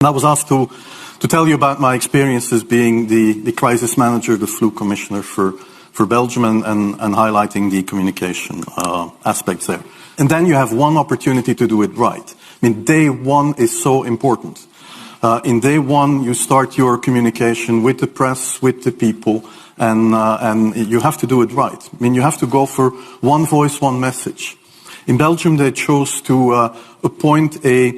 And I was asked to tell you about my experiences being the crisis manager, the flu commissioner for Belgium, and highlighting the communication aspects there. And then you have one opportunity to do it right. I mean, day one is so important. In day one, you start your communication with the press, with the people, and you have to do it right. I mean, you have to go for one voice, one message. In Belgium, they chose to appoint a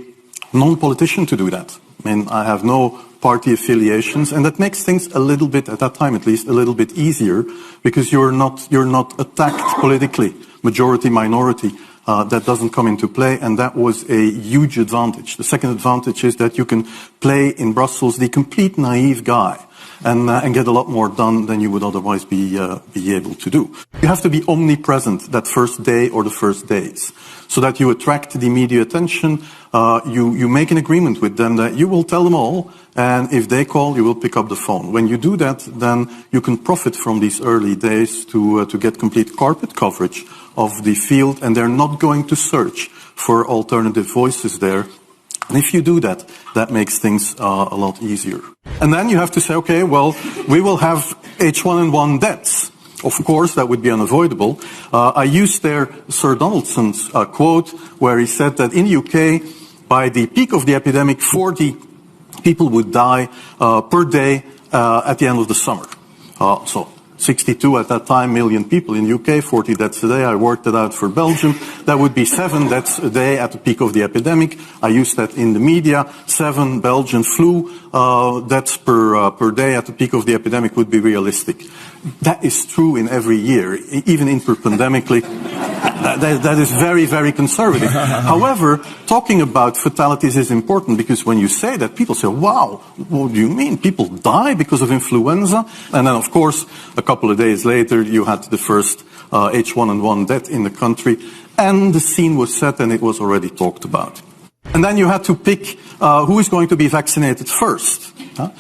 non-politician to do that. I mean, I have no party affiliations, and that makes things a little bit, at that time at least, a little bit easier, because you're not attacked politically, majority, minority. That doesn't come into play, and that was a huge advantage. The second advantage is that you can play in Brussels the complete naive guy and get a lot more done than you would otherwise be able to do. You have to be omnipresent that first day or the first days, so that you attract the media attention. You make an agreement with them that you will tell them all, and if they call, you will pick up the phone. When you do that, then you can profit from these early days to get complete carpet coverage of the field, and they're not going to search for alternative voices there. And if you do that, that makes things a lot easier. And then you have to say, okay, well, we will have H1N1 deaths. Of course, that would be unavoidable. I used there Sir Donaldson's quote, where he said that in the UK, by the peak of the epidemic, 40 people would die per day at the end of the summer. So 62 at that time million people in the UK, 40 deaths a day. I worked it out for Belgium. That would be 7 deaths a day at the peak of the epidemic. I used that in the media. 7 Belgian flu deaths per day at the peak of the epidemic would be realistic. That is true in every year, even interpandemically. That is very, very conservative. However, talking about fatalities is important, because when you say that, people say, wow, what do you mean? People die because of influenza? And then, of course, a couple of days later, you had the first H1N1 death in the country, and the scene was set and it was already talked about. And then you had to pick who is going to be vaccinated first. Huh?